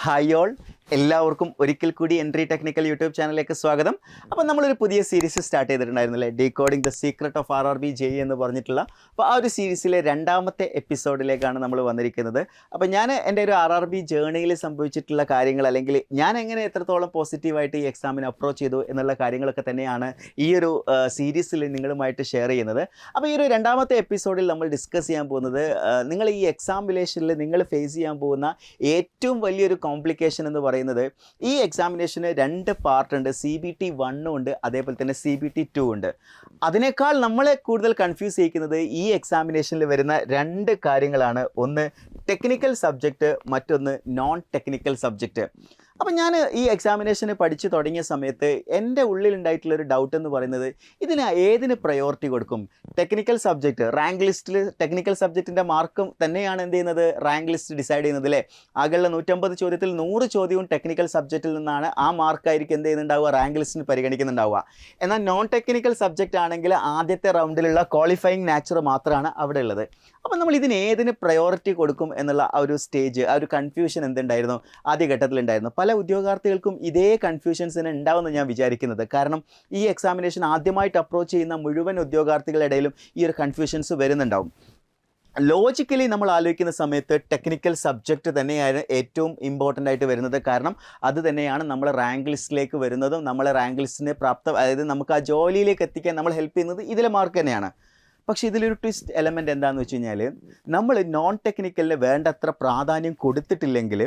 Hi all, എല്ലാവർക്കും ഒരിക്കൽ കൂടി എൻട്രി ടെക്നിക്കൽ യൂട്യൂബ് ചാനലിലേക്ക് സ്വാഗതം. അപ്പോൾ നമ്മളൊരു പുതിയ സീരീസ് സ്റ്റാർട്ട് ചെയ്തിട്ടുണ്ടായിരുന്നില്ലേ, decoding the secret of RRB JEE എന്ന് പറഞ്ഞിട്ടുള്ള. അപ്പോൾ ആ ഒരു സീരീസിലെ രണ്ടാമത്തെ എപ്പിസോഡിലേക്കാണ് നമ്മൾ വന്നിരിക്കുന്നത്. അപ്പോൾ ഞാൻ എൻ്റെ ഒരു RRB ജേർണിയിൽ സംഭവിച്ചിട്ടുള്ള കാര്യങ്ങൾ, അല്ലെങ്കിൽ ഞാൻ എങ്ങനെ എത്രത്തോളം പോസിറ്റീവായിട്ട് ഈ എക്സാമിന് അപ്രോച്ച് ചെയ്തു എന്നുള്ള കാര്യങ്ങളൊക്കെ തന്നെയാണ് ഈ ഒരു സീരീസിൽ നിങ്ങളുമായിട്ട് ഷെയർ ചെയ്യുന്നത്. അപ്പോൾ ഈ ഒരു രണ്ടാമത്തെ എപ്പിസോഡിൽ നമ്മൾ ഡിസ്കസ് ചെയ്യാൻ പോകുന്നത് നിങ്ങൾ ഈ എക്സാമിനേഷനിൽ നിങ്ങൾ ഫേസ് ചെയ്യാൻ പോകുന്ന ഏറ്റവും വലിയൊരു കോംപ്ലിക്കേഷൻ എന്ന് പറയുന്നത്, ഈ എക്സാമിനേഷന് രണ്ട് പാർട്ട് ഉണ്ട്. CBT 1 ഉണ്ട്, അതേപോലെ തന്നെ CBT 2 ഉണ്ട്. അതിനേക്കാൾ നമ്മളെ കൂടുതൽ കൺഫ്യൂസ് ചെയ്യിക്കുന്നത് ഈ എക്സാമിനേഷനിൽ വരുന്ന രണ്ട് കാര്യങ്ങളാണ്. ഒന്ന് ടെക്നിക്കൽ സബ്ജക്റ്റ്, മറ്റൊന്ന് നോൺ ടെക്നിക്കൽ സബ്ജക്റ്റ്. അപ്പം ഞാൻ ഈ എക്സാമിനേഷന് പഠിച്ചു തുടങ്ങിയ സമയത്ത് എൻ്റെ ഉള്ളിലുണ്ടായിട്ടുള്ളൊരു ഡൗട്ട് എന്ന് പറയുന്നത്, ഇതിന് ഏതിന് പ്രയോറിറ്റി കൊടുക്കും? ടെക്നിക്കൽ സബ്ജക്റ്റ് റാങ്ക് ലിസ്റ്റിൽ ടെക്നിക്കൽ സബ്ജക്റ്റിൻ്റെ മാർക്കും തന്നെയാണ് എന്ത് ചെയ്യുന്നത്, റാങ്ക് ലിസ്റ്റ് ഡിസൈഡ് ചെയ്യുന്നത് അല്ലേ. ആകെയുള്ള 150 ചോദ്യത്തിൽ 100 ചോദ്യവും ടെക്നിക്കൽ സബ്ജക്റ്റിൽ നിന്നാണ്. ആ മാർക്കായിരിക്കും എന്ത് ചെയ്യുന്നുണ്ടാവുക, റാങ്ക് ലിസ്റ്റിന് പരിഗണിക്കുന്നുണ്ടാവുക. എന്നാൽ നോൺ ടെക്നിക്കൽ സബ്ജക്റ്റ് ആണെങ്കിൽ ആദ്യത്തെ റൗണ്ടിലുള്ള ക്വാളിഫയിങ് നാച്ചർ മാത്രമാണ് അവിടെ ഉള്ളത്. അപ്പം നമ്മൾ ഇതിന് ഏതിന് പ്രയോറിറ്റി കൊടുക്കും എന്നുള്ള ആ ഒരു സ്റ്റേജ്, ആ ഒരു കൺഫ്യൂഷൻ എന്തുണ്ടായിരുന്നു, ആദ്യഘട്ടത്തിലുണ്ടായിരുന്നു. പല ഉദ്യോഗാർത്ഥികൾക്കും ഇതേ കൺഫ്യൂഷൻസിന് ഉണ്ടാവുമെന്ന് ഞാൻ വിചാരിക്കുന്നത്. കാരണം ഈ എക്സാമിനേഷൻ ആദ്യമായിട്ട് അപ്രോച്ച് ചെയ്യുന്ന മുഴുവൻ ഉദ്യോഗാർത്ഥികളുടെ ഇടയിലും ഈ ഒരു കൺഫ്യൂഷൻസ് വരുന്നുണ്ടാവും. ലോജിക്കലി നമ്മൾ ആലോചിക്കുന്ന സമയത്ത് ടെക്നിക്കൽ സബ്ജക്റ്റ് തന്നെയാണ് ഏറ്റവും ഇമ്പോർട്ടൻ്റ് ആയിട്ട് വരുന്നത്. കാരണം അത് തന്നെയാണ് നമ്മളെ റാങ്ക് ലിസ്റ്റിലേക്ക് വരുന്നതും നമ്മളെ റാങ്ക് ലിസ്റ്റിനെ അതായത് നമുക്ക് ആ ജോലിയിലേക്ക് എത്തിക്കാൻ നമ്മൾ ഹെൽപ്പ് ചെയ്യുന്നത് ഇതിലെ മാർക്ക് തന്നെയാണ്. പക്ഷേ ഇതിലൊരു ട്വിസ്റ്റ് എലമെൻറ്റ് എന്താണെന്ന് വെച്ച് കഴിഞ്ഞാൽ, നമ്മൾ നോൺ ടെക്നിക്കലിന് വേണ്ടത്ര പ്രാധാന്യം കൊടുത്തിട്ടില്ലെങ്കിൽ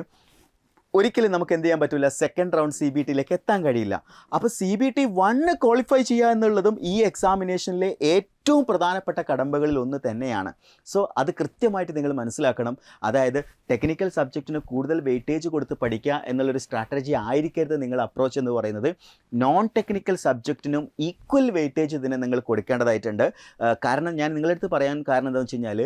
ഒരിക്കലും നമുക്ക് എന്ത് ചെയ്യാൻ പറ്റില്ല, സെക്കൻഡ് റൗണ്ട് CBTയിലേക്ക് എത്താൻ കഴിയില്ല. അപ്പോൾ CBT 1 ക്വാളിഫൈ ചെയ്യുക എന്നുള്ളതും ഈ എക്സാമിനേഷനിലെ ഏറ്റവും പ്രധാനപ്പെട്ട കടമ്പകളിൽ ഒന്ന് തന്നെയാണ്. സോ അത് കൃത്യമായിട്ട് നിങ്ങൾ മനസ്സിലാക്കണം. അതായത് ടെക്നിക്കൽ സബ്ജക്റ്റിന് കൂടുതൽ വെയിറ്റേജ് കൊടുത്ത് പഠിക്കുക എന്നുള്ളൊരു സ്ട്രാറ്റജി ആയിരിക്കരുത് നിങ്ങൾ അപ്രോച്ച് എന്ന് പറയുന്നത്. നോൺ ടെക്നിക്കൽ സബ്ജക്റ്റിനും ഈക്വൽ വെയിറ്റേജ് ഇതിനെ നിങ്ങൾ കൊടുക്കേണ്ടതായിട്ടുണ്ട്. കാരണം ഞാൻ നിങ്ങളുടെ അടുത്ത് പറയാൻ കാരണം എന്താണെന്ന് വെച്ച് കഴിഞ്ഞാൽ,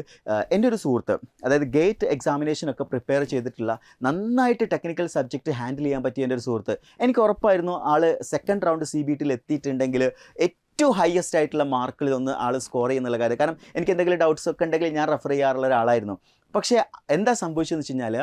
എൻ്റെ ഒരു സുഹൃത്ത്, അതായത് ഗേറ്റ് എക്സാമിനേഷനൊക്കെ പ്രിപ്പയർ ചെയ്തിട്ടുള്ള, നന്നായിട്ട് ടെക്നിക്കൽ സബ്ജക്റ്റ് ഹാൻഡിൽ ചെയ്യാൻ പറ്റിയ എൻ്റെ ഒരു സുഹൃത്ത്, എനിക്ക് ഉറപ്പായിരുന്നു ആൾ സെക്കൻഡ് റൗണ്ട് CBTയിൽ എത്തിയിട്ടുണ്ടെങ്കിൽ ഏറ്റവും ഹയസ്റ്റ് ആയിട്ടുള്ള മാർക്കിൽ ഒന്ന് ആൾ സ്കോർ ചെയ്യുന്നുള്ള കാര്യം. കാരണം എനിക്ക് എന്തെങ്കിലും ഡൗട്ട്സ് ഒക്കെ ഉണ്ടെങ്കിൽ ഞാൻ റെഫർ ചെയ്യാറുള്ള ഒരാളായിരുന്നു. പക്ഷേ എന്താ സംഭവിച്ചതെന്ന് വെച്ച് കഴിഞ്ഞാൽ,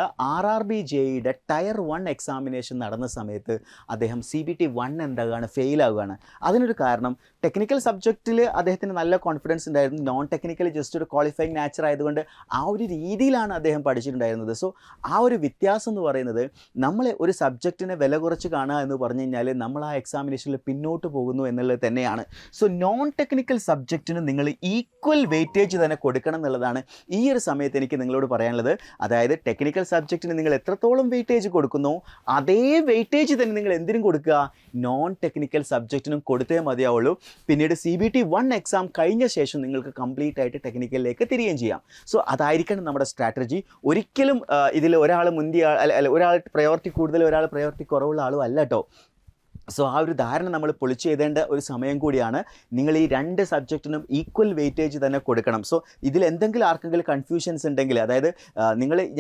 RRB JEEയുടെ ടയർ 1 എക്സാമിനേഷൻ നടന്ന സമയത്ത് അദ്ദേഹം CBT 1 എന്താകുകയാണ്, ഫെയിലാവുകയാണ്. അതിനൊരു കാരണം ടെക്നിക്കൽ സബ്ജക്റ്റിൽ അദ്ദേഹത്തിന് നല്ല കോൺഫിഡൻസ് ഉണ്ടായിരുന്നു. നോൺ ടെക്നിക്കൽ ജസ്റ്റ് ഒരു ക്വാളിഫയിങ് നാച്ചർ ആയതുകൊണ്ട് ആ ഒരു രീതിയിലാണ് അദ്ദേഹം പഠിച്ചിട്ടുണ്ടായിരുന്നത്. സോ ആ ഒരു വ്യത്യാസം എന്ന് പറയുന്നത്, നമ്മൾ ഒരു സബ്ജക്റ്റിനെ വില കുറച്ച് കാണുക എന്ന് പറഞ്ഞു കഴിഞ്ഞാൽ നമ്മൾ ആ എക്സാമിനേഷനിൽ പിന്നോട്ട് പോകുന്നു എന്നുള്ളത് തന്നെയാണ്. സോ നോൺ ടെക്നിക്കൽ സബ്ജക്റ്റിന് നിങ്ങൾ ഈക്വൽ വെയിറ്റേജ് തന്നെ കൊടുക്കണം എന്നുള്ളതാണ് ഈ ഒരു സമയത്ത് എനിക്ക് നിങ്ങളോട് പറയാനുള്ളത്. അതായത് ടെക്നിക്കൽ സബ്ജക്റ്റിന് നിങ്ങൾ എത്രത്തോളം വെയിറ്റേജ് കൊടുക്കുന്നു, അതേ വെയിറ്റേജ് തന്നെ നിങ്ങൾ എന്തിനും കൊടുക്കുക, നോൺ ടെക്നിക്കൽ സബ്ജക്റ്റിനും കൊടുത്തേ മതിയാവുള്ളൂ. പിന്നീട് CBT 1 എക്സാം കഴിഞ്ഞ ശേഷം നിങ്ങൾക്ക് കംപ്ലീറ്റ് ആയിട്ട് ടെക്നിക്കലിലേക്ക് തിരികെയും ചെയ്യാം. സോ അതായിരിക്കണം നമ്മുടെ സ്ട്രാറ്റജി. ഒരിക്കലും ഇതിൽ ഒരാൾ മുന്തിയ ഒരാൾ പ്രയോറിറ്റി കൂടുതൽ, ഒരാൾ പ്രയോറിറ്റി കുറവുള്ള ആളും അല്ല കേട്ടോ. സോ ആ ഒരു ധാരണ നമ്മൾ പൊളിച്ച് എഴുതേണ്ട ഒരു സമയം കൂടിയാണ്. നിങ്ങൾ ഈ രണ്ട് സബ്ജക്റ്റിനും ഈക്വൽ വെയിറ്റേജ് തന്നെ കൊടുക്കണം. സോ ഇതിൽ എന്തെങ്കിലും ആർക്കെങ്കിലും കൺഫ്യൂഷൻസ് ഉണ്ടെങ്കിൽ, അതായത്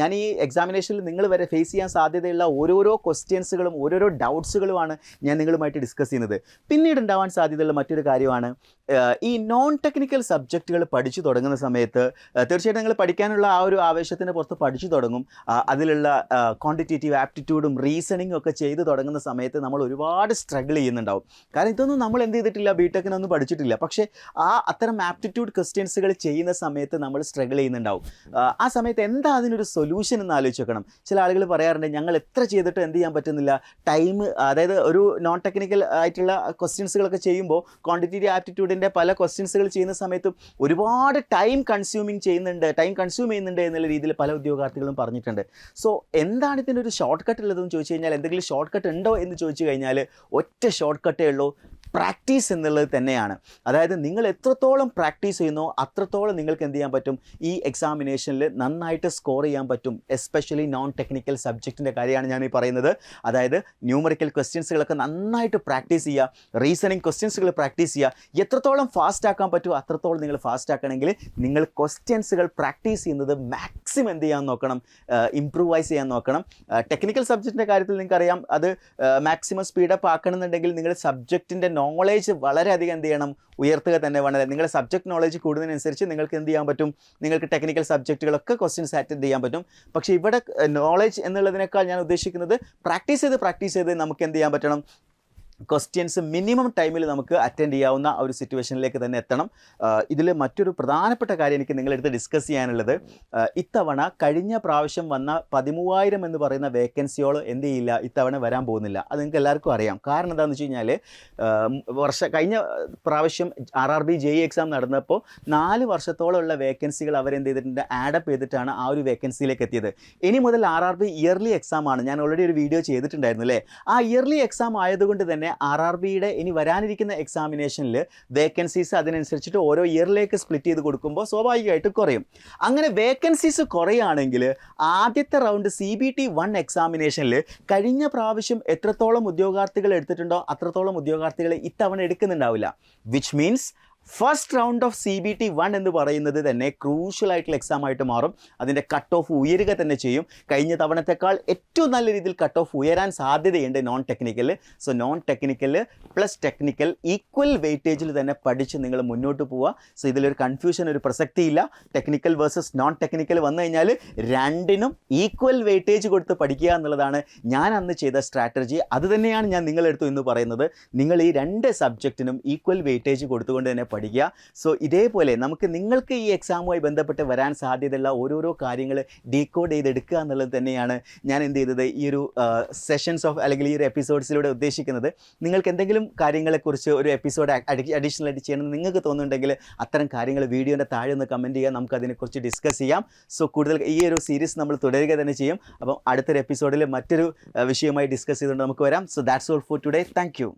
ഞാൻ ഈ എക്സാമിനേഷനിൽ നിങ്ങൾ വരെ ഫേസ് ചെയ്യാൻ സാധ്യതയുള്ള ഓരോരോ ക്വസ്റ്റ്യൻസുകളും ഓരോരോ ഡൗട്ട്സുകളുമാണ് ഞാൻ നിങ്ങളുമായിട്ട് ഡിസ്കസ് ചെയ്യുന്നത്. പിന്നീട് ഉണ്ടാവാൻ സാധ്യതയുള്ള മറ്റൊരു കാര്യമാണ്, ഈ നോൺ ടെക്നിക്കൽ സബ്ജക്റ്റുകൾ പഠിച്ചു തുടങ്ങുന്ന സമയത്ത് തീർച്ചയായിട്ടും നിങ്ങൾ പഠിക്കാനുള്ള ആ ഒരു ആവേശത്തിന് പുറത്ത് പഠിച്ചു തുടങ്ങും. അതിലുള്ള ക്വാണ്ടിറ്റേറ്റീവ് ആപ്റ്റിറ്റ്യൂഡും റീസണിങ്ങും ഒക്കെ ചെയ്ത് തുടങ്ങുന്ന സമയത്ത് നമ്മൾ ഒരുപാട് സ്ട്രഗിൾ ചെയ്യുന്നുണ്ടാവും. കാരണം ഇതൊന്നും നമ്മൾ എന്ത് ചെയ്തിട്ടില്ല, ബിടെക്കിനൊന്നും പഠിച്ചിട്ടില്ല. പക്ഷേ അത്തരം ആപ്റ്റിറ്റ്യൂഡ് ക്വസ്റ്റ്യൻസുകൾ ചെയ്യുന്ന സമയത്ത് നമ്മൾ സ്ട്രഗിൾ ചെയ്യുന്നുണ്ടാവും. ആ സമയത്ത് എന്താ അതിനൊരു സൊല്യൂഷൻ എന്ന് ആലോചിച്ച് നോക്കണം. ചില ആളുകൾ പറയാറുണ്ട്, ഞങ്ങൾ എത്ര ചെയ്തിട്ട് എന്ത് ചെയ്യാൻ പറ്റുന്നില്ല, ടൈം, അതായത് ഒരു നോൺ ടെക്നിക്കൽ ആയിട്ടുള്ള ക്വസ്റ്റ്യൻസുകളൊക്കെ ചെയ്യുമ്പോൾ ക്വാണ്ടിറ്റേറ്റീവ് ആപ്റ്റിറ്റ്യൂഡിൻ്റെ പല ക്വസ്റ്റ്യൻസുകൾ ചെയ്യുന്ന സമയത്തും ഒരുപാട് ടൈം കൺസ്യൂം ചെയ്യുന്നുണ്ട് എന്നുള്ള രീതിയിൽ പല ഉദ്യോഗാർത്ഥികളും പറഞ്ഞിട്ടുണ്ട്. സോ എന്താണ് ഇതിൻ്റെ ഒരു ഷോർട്ട് കട്ട് ഉള്ളതെന്ന് ചോദിച്ചു കഴിഞ്ഞാൽ, എന്തെങ്കിലും ഷോർട്ട് കട്ട് ഉണ്ടോ എന്ന് ചോദിച്ചു കഴിഞ്ഞാൽ ഒറ്റ ഷോർട്ട് കട്ടേ ഉള്ളൂ, പ്രാക്ടീസ് എന്നുള്ളത് തന്നെയാണ്. അതായത് നിങ്ങൾ എത്രത്തോളം പ്രാക്ടീസ് ചെയ്യുന്നോ അത്രത്തോളം നിങ്ങൾക്ക് എന്ത് ചെയ്യാൻ പറ്റും, ഈ എക്സാമിനേഷനിൽ നന്നായിട്ട് സ്കോർ ചെയ്യാൻ പറ്റും. എസ്പെഷ്യലി നോൺ ടെക്നിക്കൽ സബ്ജക്റ്റിൻ്റെ കാര്യമാണ് ഞാൻ ഈ പറയുന്നത്. അതായത് ന്യൂമറിക്കൽ ക്വസ്റ്റ്യൻസുകളൊക്കെ നന്നായിട്ട് പ്രാക്ടീസ് ചെയ്യുക, റീസണിങ് ക്വസ്റ്റ്യൻസുകൾ പ്രാക്ടീസ് ചെയ്യുക. എത്രത്തോളം ഫാസ്റ്റ് ആക്കാൻ പറ്റുമോ അത്രത്തോളം നിങ്ങൾ ഫാസ്റ്റ് ആക്കണമെങ്കിൽ നിങ്ങൾ ക്വസ്റ്റ്യൻസുകൾ പ്രാക്ടീസ് ചെയ്യുന്നത് മാക്സിമം എന്ത് ചെയ്യാൻ നോക്കണം, ഇംപ്രൂവൈസ് ചെയ്യാൻ നോക്കണം. ടെക്നിക്കൽ സബ്ജക്റ്റിൻ്റെ കാര്യത്തിൽ നിങ്ങൾക്കറിയാം, അത് മാക്സിമം സ്പീഡപ്പ് ആക്കണമെന്നുണ്ടെങ്കിൽ നിങ്ങൾ സബ്ജക്റ്റിൻ്റെ നോളേജ് വളരെയധികം എന്ത് ചെയ്യണം, ഉയർത്തുക തന്നെ വേണം. നിങ്ങളുടെ സബ്ജക്ട് നോളേജ് കൂടുന്നതിനനുസരിച്ച് നിങ്ങൾക്ക് എന്ത് ചെയ്യാൻ പറ്റും, നിങ്ങൾക്ക് ടെക്നിക്കൽ സബ്ജക്റ്റുകളൊക്കെ ക്വസ്റ്റ്യൻസ് അറ്റൻഡ് ചെയ്യാൻ പറ്റും. പക്ഷേ ഇവിടെ നോളേജ് എന്നുള്ളതിനേക്കാൾ ഞാൻ ഉദ്ദേശിക്കുന്നത് പ്രാക്ടീസ് ചെയ്ത് നമുക്ക് എന്ത് ചെയ്യാൻ പറ്റണം, ക്വസ്റ്റ്യൻസ് മിനിമം ടൈമിൽ നമുക്ക് അറ്റൻഡ് ചെയ്യാവുന്ന ഒരു സിറ്റുവേഷനിലേക്ക് തന്നെ എത്തണം. ഇതിൽ മറ്റൊരു പ്രധാനപ്പെട്ട കാര്യം എനിക്ക് നിങ്ങളെടുത്ത് ഡിസ്കസ് ചെയ്യാനുള്ളത്, ഇത്തവണ കഴിഞ്ഞ പ്രാവശ്യം വന്ന 13,000 എന്ന് പറയുന്ന വേക്കൻസിയോൾ എന്ത് ചെയ്യില്ല, ഇത്തവണ വരാൻ പോകുന്നില്ല. അത് നിങ്ങൾക്ക് എല്ലാവർക്കും അറിയാം. കാരണം എന്താണെന്ന് വെച്ച് കഴിഞ്ഞാൽ കഴിഞ്ഞ പ്രാവശ്യം RRB JE എക്സാം നടന്നപ്പോൾ 4 വർഷത്തോളമുള്ള വേക്കൻസികൾ അവരെന്ത് ചെയ്തിട്ടുണ്ട്, ആഡപ്പ് ചെയ്തിട്ടാണ് ആ ഒരു വേക്കൻസിയിലേക്ക് എത്തിയത്. ഇനി മുതൽ RRB ഇയർലി എക്സാം ആണ്. ഞാൻ ഓൾറെഡി ഒരു വീഡിയോ ചെയ്തിട്ടുണ്ടായിരുന്നു അല്ലേ. ആ ഇയർലി എക്സാം ആയതുകൊണ്ട് തന്നെ RRBയുടെ ഇനി വരാനിരിക്കുന്ന എക്സാമിനേഷനിൽ വേക്കൻസീസ് അതിനനുസരിച്ചിട്ട് ഓരോ ഇയറിലേക്ക് സ്പ്ലിറ്റ് ചെയ്ത് കൊടുക്കുമ്പോൾ സ്വാഭാവികമായിട്ട് കുറയും. അങ്ങനെ വേക്കൻസീസ് കുറയുകയാണെങ്കിൽ ആദ്യത്തെ റൗണ്ട് CBT 1 എക്സാമിനേഷനിൽ കഴിഞ്ഞ പ്രാവശ്യം എത്രത്തോളം ഉദ്യോഗാർത്ഥികൾ എടുത്തിട്ടുണ്ടോ അത്രത്തോളം ഉദ്യോഗാർത്ഥികൾ ഇത്തവണ എടുക്കുന്നുണ്ടാവില്ല. Which means first round of CBT 1 എന്ന് പറയുന്നത് തന്നെ ക്രൂഷ്യൽ ആയിട്ടുള്ള എക്സാം ആയിട്ട് മാറും. അതിൻ്റെ കട്ട് ഓഫ് ഉയരുക തന്നെ ചെയ്യും. കഴിഞ്ഞ തവണത്തേക്കാൾ ഏറ്റവും നല്ല രീതിയിൽ കട്ട് ഓഫ് ഉയരാൻ സാധ്യതയുണ്ട് non technical. So non technical plus technical equal വെയിറ്റേജിൽ തന്നെ പഠിച്ച് നിങ്ങൾ മുന്നോട്ട് പോവുക. സോ ഇതിലൊരു കൺഫ്യൂഷൻ, ഒരു പ്രസക്തിയില്ല. ടെക്നിക്കൽ വേഴ്സസ് നോൺ ടെക്നിക്കൽ വന്നു കഴിഞ്ഞാൽ രണ്ടിനും ഈക്വൽ വെയിറ്റേജ് കൊടുത്ത് പഠിക്കുക എന്നുള്ളതാണ് ഞാൻ അന്ന് ചെയ്ത സ്ട്രാറ്റജി. അത് തന്നെയാണ് ഞാൻ നിങ്ങളെടുത്തു എന്ന് പറയുന്നത്. നിങ്ങൾ ഈ 2 സബ്ജക്റ്റിനും ഈക്വൽ വെയിറ്റേജ് കൊടുത്തുകൊണ്ട് തന്നെ പഠിക്കുക. സോ ഇതേപോലെ നിങ്ങൾക്ക് ഈ എക്സാമുമായി ബന്ധപ്പെട്ട് വരാൻ സാധ്യതയുള്ള ഓരോരോ കാര്യങ്ങൾ ഡീകോഡ് ചെയ്തെടുക്കുക എന്നുള്ളത് തന്നെയാണ് ഞാൻ എന്ത് ചെയ്തത് ഈ ഒരു സെഷൻസ് ഓഫ് അല്ലെങ്കിൽ ഈ ഒരു എപ്പിസോഡ്സിലൂടെ ഉദ്ദേശിക്കുന്നത്. നിങ്ങൾക്ക് എന്തെങ്കിലും കാര്യങ്ങളെക്കുറിച്ച് ഒരു എപ്പിസോഡ് അഡീഷണൽ ആയിട്ട് ചെയ്യണമെന്ന് നിങ്ങൾക്ക് തോന്നുന്നുണ്ടെങ്കിൽ അത്തരം കാര്യങ്ങൾ വീഡിയോൻ്റെ താഴെ ഒന്ന് കമൻറ്റ് ചെയ്യുക, നമുക്ക് അതിനെക്കുറിച്ച് ഡിസ്കസ് ചെയ്യാം. സോ കൂടുതൽ ഈ ഒരു സീരീസ് നമ്മൾ തുടരുക തന്നെ ചെയ്യും. അപ്പം അടുത്തൊരു എപ്പിസോഡിൽ മറ്റൊരു വിഷയമായി ഡിസ്കസ് ചെയ്തുകൊണ്ട് നമുക്ക് വരാം. So that's all for today. Thank you.